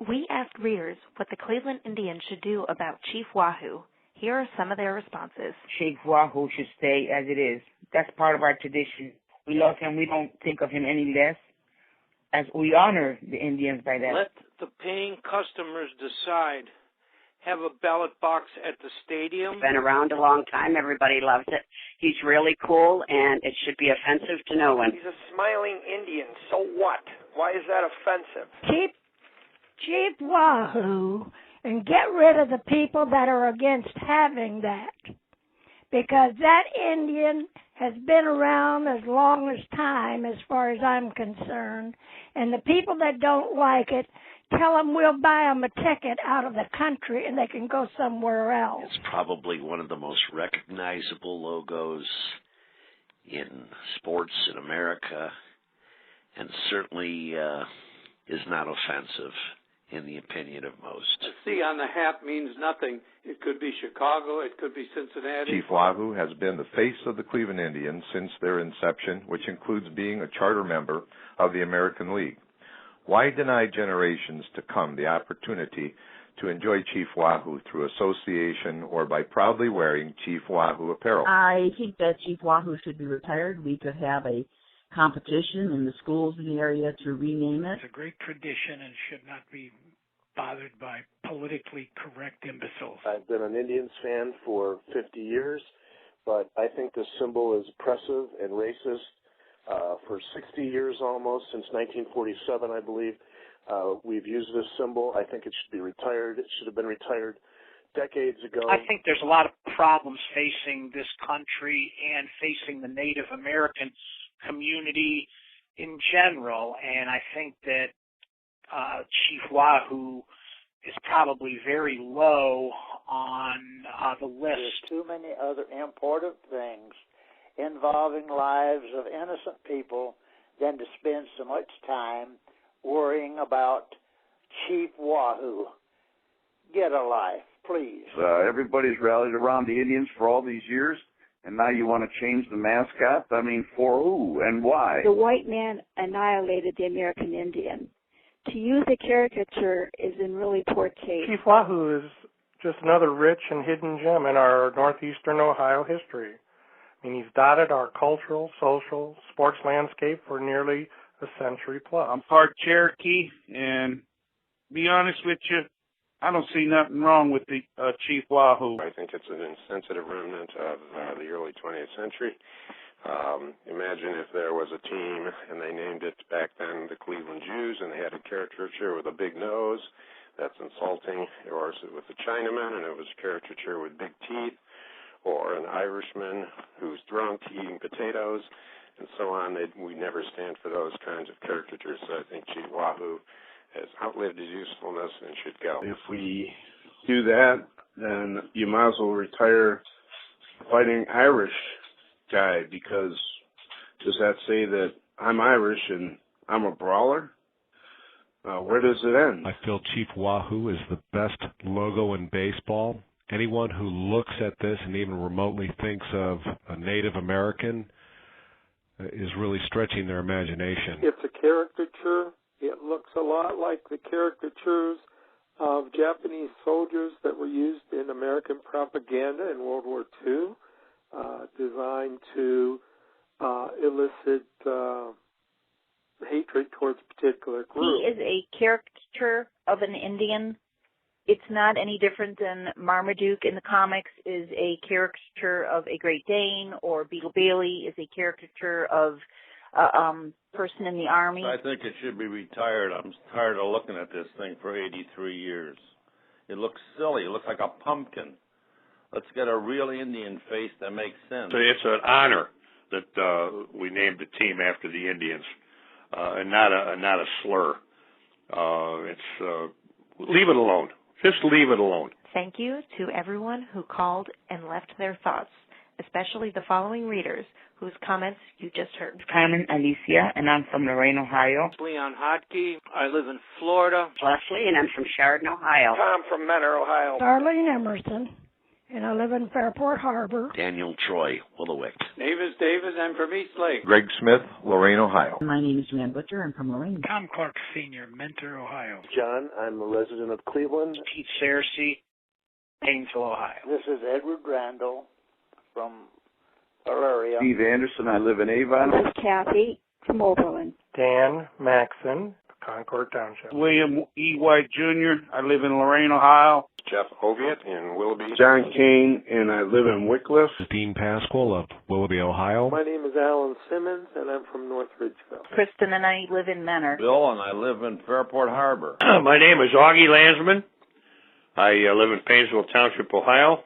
We asked readers what the Cleveland Indians should do about Chief Wahoo. Here are some of their responses. Chief Wahoo should stay as it is. That's part of our tradition. We love him. We don't think of him any less, as we honor the Indians by that. Let the paying customers decide. Have a ballot box at the stadium. He's been around a long time. Everybody loves it. He's really cool, and it should be offensive to no one. He's a smiling Indian. So what? Why is that offensive? Keep Chief Wahoo and get rid of the people that are against having that. Because that Indian has been around as long as time, as far as I'm concerned. And the people that don't like it, tell them we'll buy them a ticket out of the country and they can go somewhere else. It's probably one of the most recognizable logos in sports in America, and certainly is not offensive in the opinion of most. The C on the hat means nothing. It could be Chicago, it could be Cincinnati. Chief Wahoo has been the face of the Cleveland Indians since their inception, which includes being a charter member of the American League. Why deny generations to come the opportunity to enjoy Chief Wahoo through association or by proudly wearing Chief Wahoo apparel? I think that Chief Wahoo should be retired. We could have a competition in the schools in the area to rename it. It's a great tradition and should not be bothered by politically correct imbeciles. I've been an Indians fan for 50 years, but I think this symbol is oppressive and racist. For 60 years almost, since 1947, I believe, we've used this symbol. I think it should be retired. It should have been retired decades ago. I think there's a lot of problems facing this country and facing the Native American community in general, and I think that Chief Wahoo is probably very low on the list. There's too many other important things involving lives of innocent people than to spend so much time worrying about Chief Wahoo. Get a life, please. Everybody's rallied around the Indians for all these years, and now you want to change the mascot? I mean, for who and why? The white man annihilated the American Indian. To use a caricature is in really poor taste. Chief Wahoo is just another rich and hidden gem in our northeastern Ohio history. I mean, he's dotted our cultural, social, sports landscape for nearly a century plus. I'm part Cherokee, and be honest with you, I don't see nothing wrong with the Chief Wahoo. I think it's an insensitive remnant of the early 20th century. Imagine if there was a team and they named it back then the Cleveland Jews and they had a caricature with a big nose. That's insulting. Or with the Chinaman and it was a caricature with big teeth. Or an Irishman who's drunk eating potatoes, and so on. We never stand for those kinds of caricatures. So I think Chief Wahoo has outlived his usefulness and should go. If we do that, then you might as well retire Fighting Irish guy, because does that say that I'm Irish and I'm a brawler? Where does it end? I feel Chief Wahoo is the best logo in baseball. Anyone who looks at this and even remotely thinks of a Native American is really stretching their imagination. It's a caricature. It looks a lot like the caricatures of Japanese soldiers that were used in American propaganda in World War II, designed to elicit hatred towards a particular group. He is a caricature of an Indian. It's not any different than Marmaduke in the comics is a caricature of a Great Dane, or Beetle Bailey is a caricature of a person in the Army. I think it should be retired. I'm tired of looking at this thing for 83 years. It looks silly. It looks like a pumpkin. Let's get a real Indian face that makes sense. So it's an honor that we named the team after the Indians, and not a slur. Leave it alone. Just leave it alone. Thank you to everyone who called and left their thoughts, especially the following readers whose comments you just heard. Carmen Alicia, and I'm from Lorain, Ohio. Leon Hodke. I live in Florida. Leslie, and I'm from Chardon, Ohio. Tom from Mentor, Ohio. Darlene Emerson, and I live in Fairport Harbor. Daniel Troy, Willowick. Davis Davis, I'm from East Lake. Greg Smith, Lorain, Ohio. My name is Joanne Butcher. I'm from Lorain. Tom Clark Sr., Mentor, Ohio. John, I'm a resident of Cleveland. Pete Searcy, Painesville, Ohio. This is Edward Randall from Auraria. Steve Anderson, I live in Avon. This is Kathy from Oberlin. Dan Maxon, Concord Township. William E. White Jr., I live in Lorain, Ohio. Jeff Oviatt in Willoughby. John Kane, and I live in Wycliffe. Dean Pasquale of Willoughby, Ohio. My name is Alan Simmons, and I'm from North Ridgeville. Kristen and I live in Menor. Bill, and I live in Fairport Harbor. My name is Augie Landsman. I live in Painesville Township, Ohio.